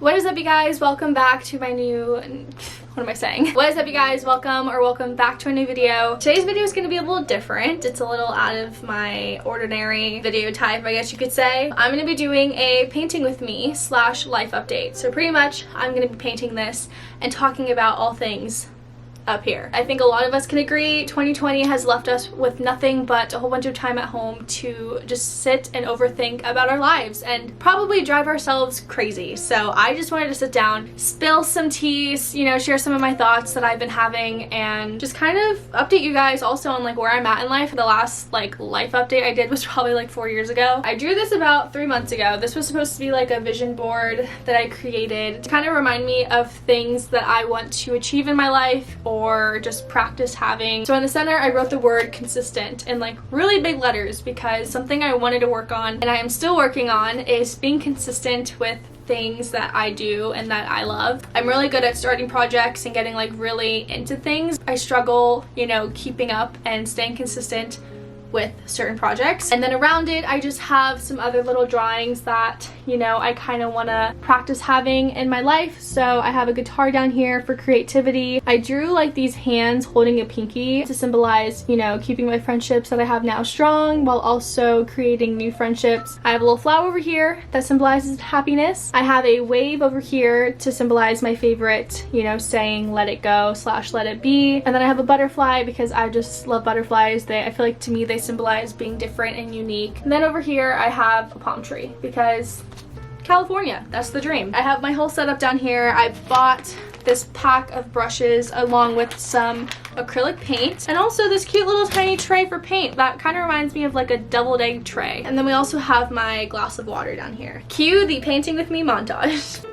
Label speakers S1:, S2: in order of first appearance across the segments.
S1: What is up, you guys? Welcome back to my new... What am I saying? What is up, you guys? Welcome back to a new video. Today's video is going to be a little different. It's a little out of my ordinary video type, I guess you could say. I'm going to be doing a painting with me / life update. So pretty much I'm going to be painting this and talking about all things up here. I think a lot of us can agree 2020 has left us with nothing but a whole bunch of time at home to just sit and overthink about our lives and probably drive ourselves crazy. So I just wanted to sit down, spill some teas, you know, share some of my thoughts that I've been having, and just kind of update you guys also on like where I'm at in life. The last like life update I did was probably like 4 years ago. I drew this about 3 months ago. This was supposed to be like a vision board that I created to kind of remind me of things that I want to achieve in my life or just practice having. So in the center I wrote the word consistent in like really big letters because something I wanted to work on and I am still working on is being consistent with things that I do and that I love. I'm really good at starting projects and getting like really into things. I struggle, you know, keeping up and staying consistent with certain projects. And then around it I just have some other little drawings that, you know, I kind of want to practice having in my life. So I have a guitar down here for creativity. I drew like these hands holding a pinky to symbolize, you know, keeping my friendships that I have now strong while also creating new friendships. I have a little flower over here that symbolizes happiness. I have a wave over here to symbolize my favorite, you know, saying let it go / let it be. And then I have a butterfly because I just love butterflies. I feel like to me they symbolize being different and unique. And then over here I have a palm tree because California, that's the dream. I have my whole setup down here. I bought this pack of brushes along with some acrylic paint and also this cute little tiny tray for paint that kind of reminds me of like a deviled egg tray. And then we also have my glass of water down here. Cue the painting with me montage.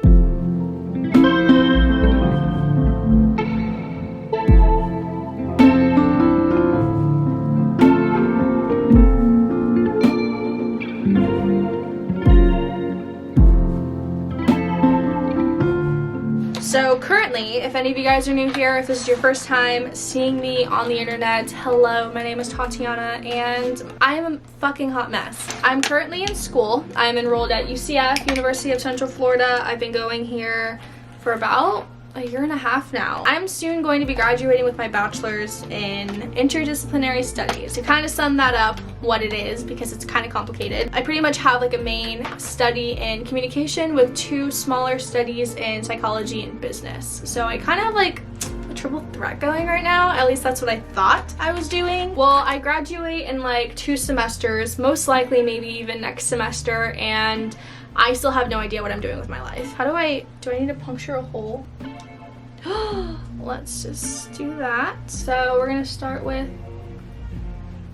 S1: So currently, if any of you guys are new here, if this is your first time seeing me on the internet, hello, my name is Tatiana and I am a fucking hot mess. I'm currently in school. I'm enrolled at UCF, University of Central Florida. I've been going here for about a year and a half now. I'm soon going to be graduating with my bachelor's in interdisciplinary studies. To kind of sum that up what it is, because it's kind of complicated, I pretty much have like a main study in communication with 2 smaller studies in psychology and business. So I kind of have like a triple threat going right now. At least that's what I thought I was doing. Well, I graduate in like 2 semesters, most likely maybe even next semester, and I still have no idea what I'm doing with my life. Do I need to puncture a hole? Let's just do that. So we're gonna start with,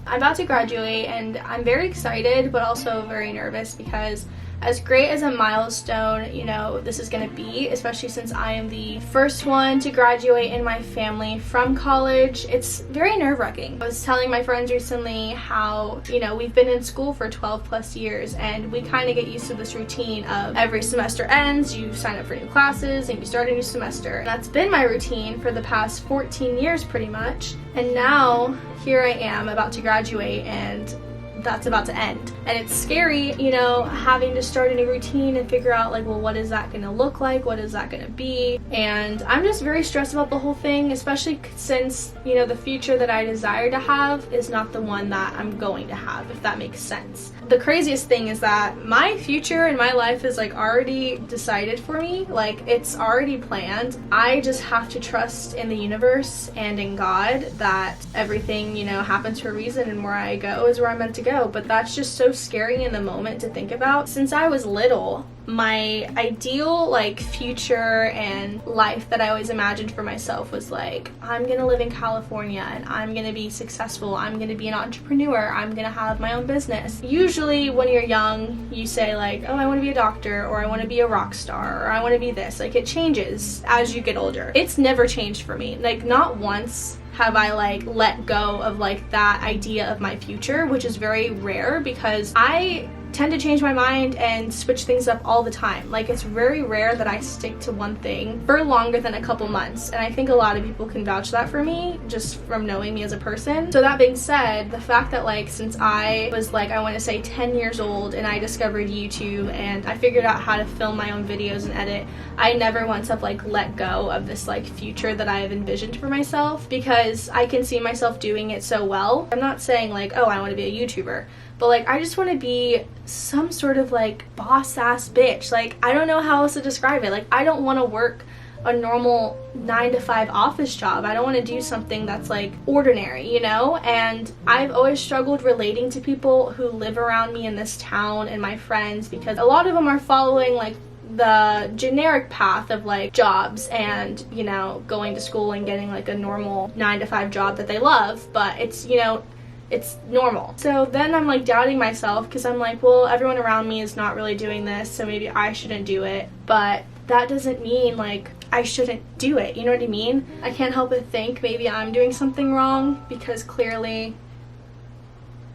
S1: I'm about to graduate and I'm very excited but also very nervous because as great as a milestone, you know, this is gonna be, especially since I am the first one to graduate in my family from college, it's very nerve-wracking. I was telling my friends recently how, you know, we've been in school for 12 plus years and we kind of get used to this routine of every semester ends, you sign up for new classes and you start a new semester. And that's been my routine for the past 14 years pretty much. And now here I am about to graduate and that's about to end. And it's scary, you know, having to start a new routine and figure out like, well, what is that gonna look like? What is that gonna be? And I'm just very stressed about the whole thing, especially since, you know, the future that I desire to have is not the one that I'm going to have, if that makes sense. The craziest thing is that my future in my life is like already decided for me. Like it's already planned. I just have to trust in the universe and in God that everything, you know, happens for a reason and where I go is where I'm meant to go. But that's just so scary in the moment to think about. Since I was little, my ideal like future and life that I always imagined for myself was like, I'm gonna live in California and I'm gonna be successful, I'm gonna be an entrepreneur, I'm gonna have my own business. Usually when you're young you say like, oh, I want to be a doctor, or I want to be a rock star, or I want to be this. Like it changes as you get older. It's never changed for me. Like not once have I like let go of like that idea of my future, which is very rare because I tend to change my mind and switch things up all the time. Like, it's very rare that I stick to one thing for longer than a couple months, and I think a lot of people can vouch that for me just from knowing me as a person. So that being said, the fact that like since I was like, I want to say 10 years old, and I discovered YouTube and I figured out how to film my own videos and edit, I never once have like let go of this like future that I have envisioned for myself, because I can see myself doing it so well. I'm not saying like, oh, I want to be a YouTuber, but like I just want to be some sort of like boss ass bitch. Like, I don't know how else to describe it. Like, I don't want to work a normal 9-to-5 office job. I don't want to do something that's like ordinary, you know? And I've always struggled relating to people who live around me in this town and my friends, because a lot of them are following like the generic path of like jobs and, you know, going to school and getting like a normal 9-to-5 job that they love, but it's, you know, it's normal. So then I'm like doubting myself, because I'm like, well, everyone around me is not really doing this, so maybe I shouldn't do it. But that doesn't mean like I shouldn't do it, you know what I mean? I can't help but think maybe I'm doing something wrong, because clearly...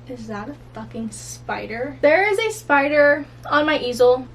S1: Is that a fucking spider? There is a spider on my easel.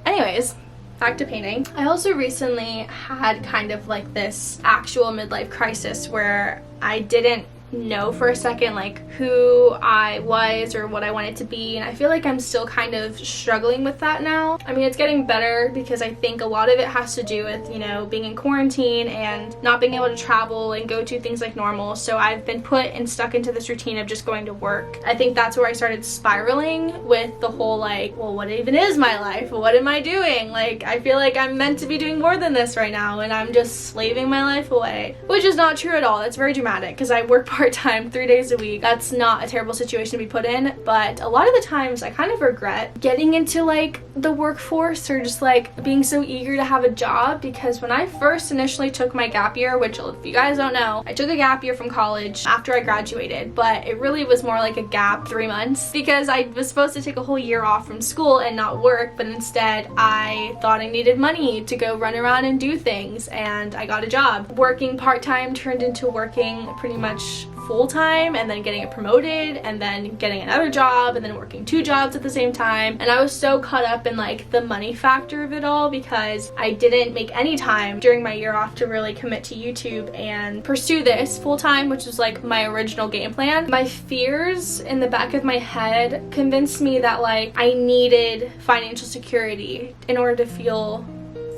S1: Anyways, back to painting. I also recently had kind of like this actual midlife crisis where I didn't know for a second like who I was or what I wanted to be, and I feel like I'm still kind of struggling with that now. I mean, it's getting better, because I think a lot of it has to do with, you know, being in quarantine and not being able to travel and go to things like normal. So I've been put and stuck into this routine of just going to work. I think that's where I started spiraling with the whole like, well, what even is my life? What am I doing? Like, I feel like I'm meant to be doing more than this right now, and I'm just slaving my life away, which is not true at all. That's very dramatic, because I work part-time 3 days a week. That's not a terrible situation to be put in, but a lot of the times I kind of regret getting into like the workforce, or just like being so eager to have a job, because when I first initially took my gap year, which if you guys don't know, I took a gap year from college after I graduated, but it really was more like a gap 3 months, because I was supposed to take a whole year off from school and not work, but instead I thought I needed money to go run around and do things, and I got a job. Working part-time turned into working pretty much full-time, and then getting it promoted, and then getting another job, and then working 2 jobs at the same time. And I was so caught up in like the money factor of it all, because I didn't make any time during my year off to really commit to YouTube and pursue this full-time, which was like my original game plan. My fears in the back of my head convinced me that like I needed financial security in order to feel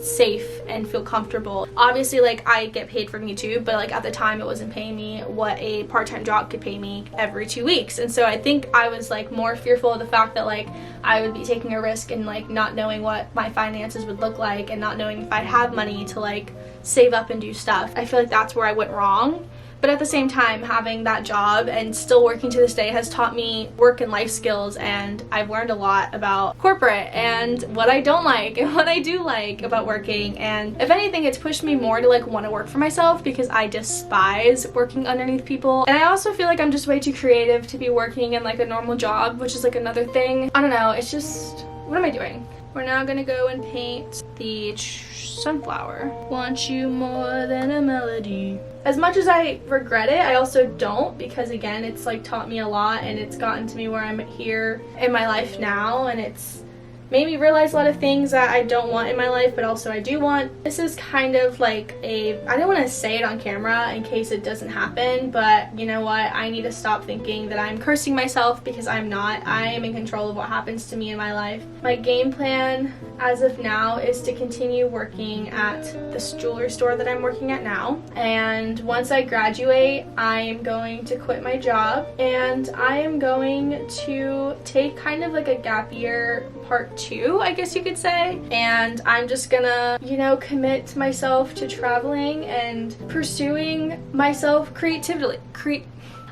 S1: safe and feel comfortable. Obviously, like, I get paid from YouTube, but like at the time it wasn't paying me what a part-time job could pay me every 2 weeks. And so I think I was like more fearful of the fact that like I would be taking a risk and like not knowing what my finances would look like, and not knowing if I'd have money to like save up and do stuff. I feel like that's where I went wrong. But at the same time, having that job and still working to this day has taught me work and life skills, and I've learned a lot about corporate and what I don't like and what I do like about working. And if anything, it's pushed me more to like want to work for myself, because I despise working underneath people. And I also feel like I'm just way too creative to be working in like a normal job, which is like another thing. I don't know, it's just, what am I doing? We're now gonna go and paint the sunflower. Want you more than a melody. As much as I regret it, I also don't, because again, it's like taught me a lot, and it's gotten to me where I'm here in my life now, and it's made me realize a lot of things that I don't want in my life, but also I do want. This is kind of like I don't want to say it on camera in case it doesn't happen, but you know what? I need to stop thinking that I'm cursing myself, because I'm not. I am in control of what happens to me in my life. My game plan as of now is to continue working at this jewelry store that I'm working at now, and once I graduate, I am going to quit my job, and I am going to take kind of like a gap year part 2, I guess you could say, and I'm just gonna, you know, commit myself to traveling and pursuing myself creatively.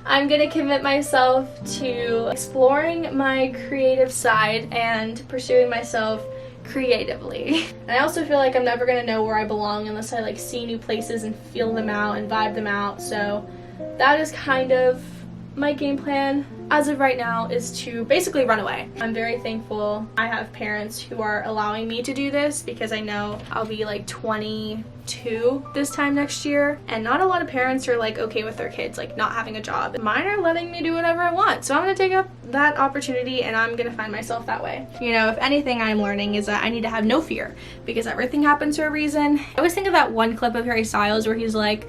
S1: I'm gonna commit myself to exploring my creative side and pursuing myself creatively. And I also feel like I'm never gonna know where I belong unless I like see new places and feel them out and vibe them out. So that is kind of my game plan as of right now is to basically run away. I'm very thankful I have parents who are allowing me to do this because I know I'll be like 22 this time next year, and not a lot of parents are like okay with their kids like not having a job. Mine are letting me do whatever I want, so I'm gonna take up that opportunity and I'm gonna find myself that way. You know, if anything I'm learning is that I need to have no fear because everything happens for a reason. I always think of that one clip of Harry Styles where he's like,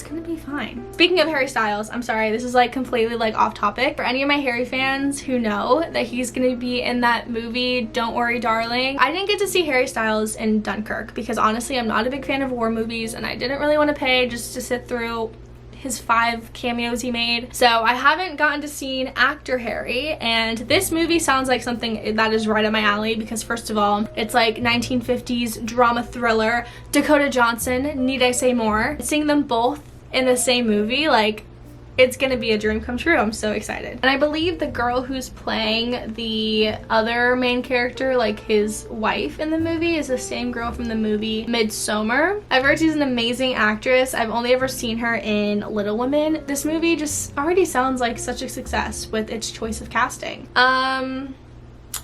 S1: gonna be fine. Speaking of Harry Styles, I'm sorry, this is like completely like off topic. For any of my Harry fans who know that he's gonna be in that movie Don't Worry Darling, I didn't get to see Harry Styles in Dunkirk because honestly I'm not a big fan of war movies and I didn't really want to pay just to sit through his 5 cameos he made. So I haven't gotten to see actor Harry, and this movie sounds like something that is right up my alley because first of all, it's like 1950s drama thriller. Dakota Johnson, need I say more? Seeing them both in the same movie, like, it's gonna be a dream come true. I'm so excited. And I believe the girl who's playing the other main character, like his wife in the movie, is the same girl from the movie Midsommar. I've heard she's an amazing actress. I've only ever seen her in Little Women. This movie just already sounds like such a success with its choice of casting.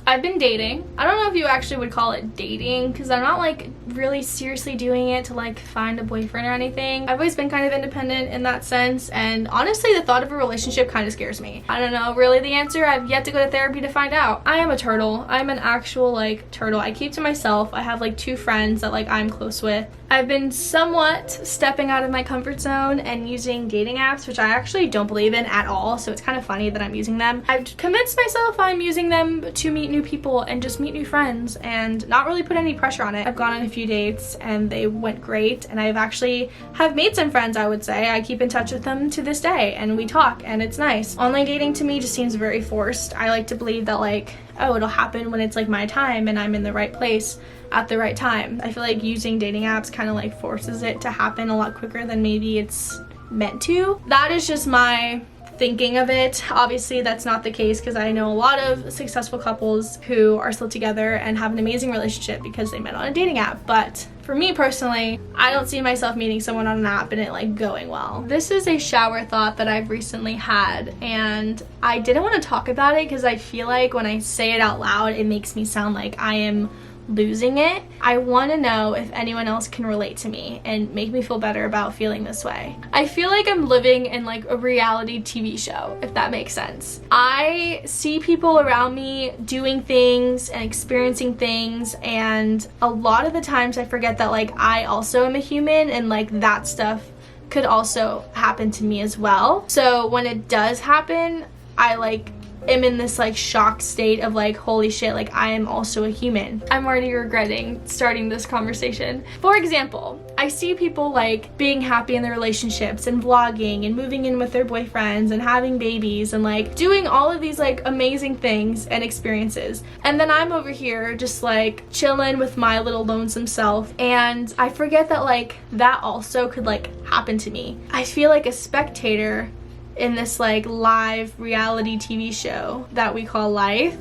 S1: I've been dating. I don't know if you actually would call it dating because I'm not like really seriously doing it to like find a boyfriend or anything. I've always been kind of independent in that sense, and honestly the thought of a relationship kind of scares me. I don't know really the answer. I've yet to go to therapy to find out. I am a turtle. I'm an actual like turtle. I keep to myself. I have like 2 friends that like I'm close with. I've been somewhat stepping out of my comfort zone and using dating apps, which I actually don't believe in at all, so it's kind of funny that I'm using them. I've convinced myself I'm using them to meet new people and just meet new friends and not really put any pressure on it. I've gone on a few dates and they went great, and I've actually have made some friends. I would say I keep in touch with them to this day and we talk and it's nice. Online dating to me just seems very forced. I like to believe that like, oh, it'll happen when it's like my time and I'm in the right place at the right time. I feel like using dating apps kind of like forces it to happen a lot quicker than maybe it's meant to. That is just my thinking of it. Obviously that's not the case because I know a lot of successful couples who are still together and have an amazing relationship because they met on a dating app. But for me personally, I don't see myself meeting someone on an app and it like going well. This is a shower thought that I've recently had, and I didn't want to talk about it because I feel like when I say it out loud it makes me sound like I am losing it. I want to know if anyone else can relate to me and make me feel better about feeling this way. I feel like I'm living in like a reality TV show, if that makes sense. I see people around me doing things and experiencing things, and a lot of the times I forget that like I also am a human and like that stuff could also happen to me as well. So when it does happen, I like am in this like shocked state of like, holy shit, like I am also a human. I'm already regretting starting this conversation. For example, I see people like being happy in their relationships and vlogging and moving in with their boyfriends and having babies and like doing all of these like amazing things and experiences, and then I'm over here just like chilling with my little lonesome self, and I forget that like that also could like happen to me. I feel like a spectator in this like live reality TV show that we call life.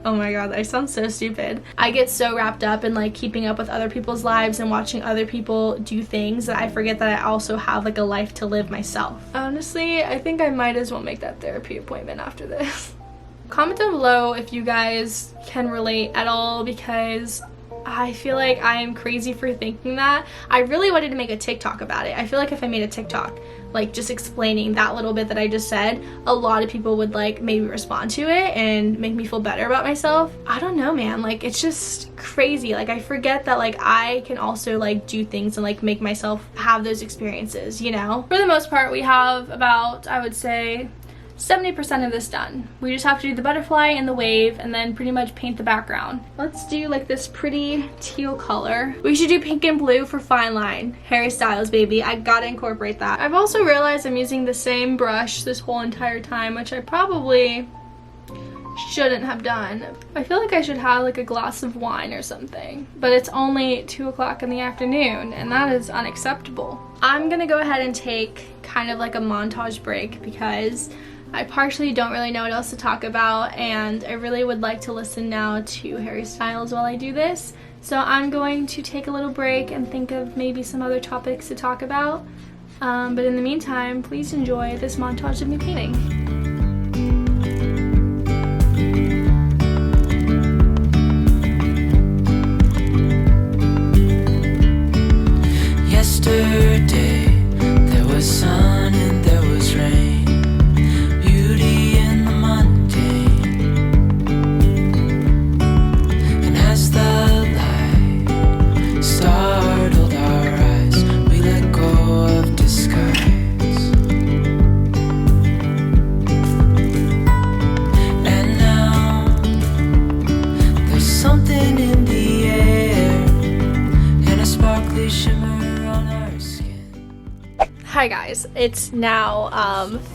S1: Oh my god, I sound so stupid. I get so wrapped up in like keeping up with other people's lives and watching other people do things that I forget that I also have like a life to live myself. Honestly, I think I might as well make that therapy appointment after this. Comment down below if you guys can relate at all, because I feel like I am crazy for thinking that. I really wanted to make a TikTok about it. I feel like if I made a TikTok like just explaining that little bit that I just said, a lot of people would like maybe respond to it and make me feel better about myself. I don't know, man, like it's just crazy. Like I forget that like I can also like do things and like make myself have those experiences, you know? For the most part, we have about, I would say, 70% of this done. We just have to do the butterfly and the wave and then pretty much paint the background. Let's do like this pretty teal color. We should do pink and blue for fine line. Harry Styles, baby. I gotta incorporate that. I've also realized I'm using the same brush this whole entire time, which I probably shouldn't have done. I feel like I should have like a glass of wine or something, but it's only 2 o'clock in the afternoon and that is unacceptable. I'm gonna go ahead and take kind of like a montage break because I partially don't really know what else to talk about, and I really would like to listen now to Harry Styles while I do this. So I'm going to take a little break and think of maybe some other topics to talk about. But in the meantime, please enjoy this montage of me painting. Hi guys, it's now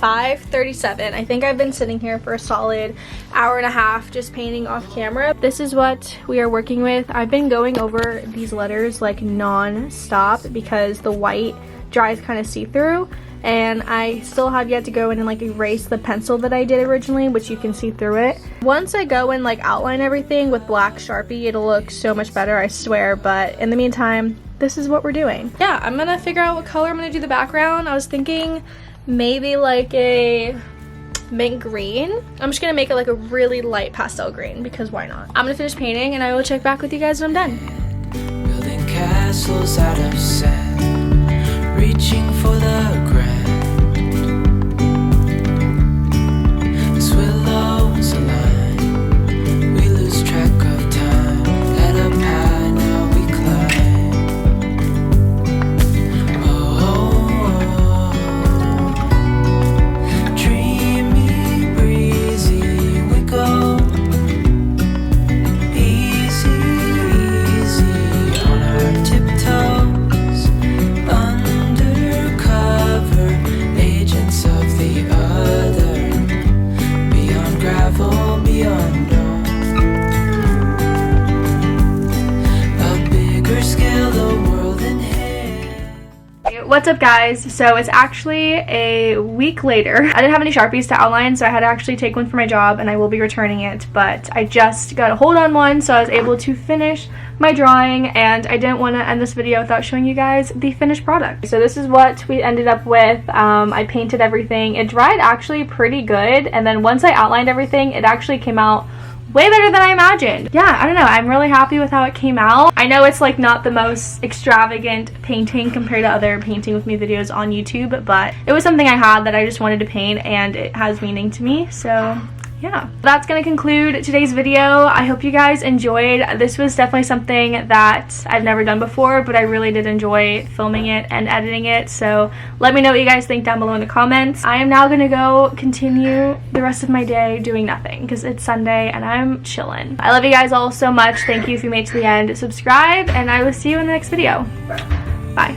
S1: 5:37. I think I've been sitting here for a solid hour and a half just painting off camera. This is what we are working with. I've been going over these letters like non-stop because the white dries kind of see-through, and I still have yet to go in and like erase the pencil that I did originally, which you can see through it. Once I go and like outline everything with black Sharpie, it'll look so much better, I swear. But in the meantime, this is what we're doing. Yeah, I'm gonna figure out what color I'm gonna do the background. I was thinking maybe like a mint green. I'm just gonna make it like a really light pastel green because why not? I'm gonna finish painting and I will check back with you guys when I'm done.
S2: Building castles out of sand, reaching for the grand. As willows align, we lose track of time. Head up high, now we climb. Dreamy, breezy, we go. Easy, easy on our tiptoes. Undercover agents of the other. Beyond gravel, beyond dawn. A bigger scale, the world in hand.
S1: What's up guys? So it's actually a week later. I didn't have any Sharpies to outline, so I had to actually take one for my job and I will be returning it, but I just got a hold on one, so I was able to finish my drawing, and I didn't want to end this video without showing you guys the finished product. So this is what we ended up with. I painted everything. It dried actually pretty good, and then once I outlined everything, it actually came out way better than I imagined. Yeah, I don't know, I'm really happy with how it came out. I know it's like not the most extravagant painting compared to other painting with me videos on YouTube, but it was something I had that I just wanted to paint and it has meaning to me, so yeah. That's gonna conclude today's video. I hope you guys enjoyed. This was definitely something that I've never done before, but I really did enjoy filming it and editing it, so let me know what you guys think down below in the comments. I am now gonna go continue the rest of my day doing nothing because it's Sunday and I'm chilling. I love you guys all so much. Thank you if you made it to the end. Subscribe, and I will see you in the next video. Bye.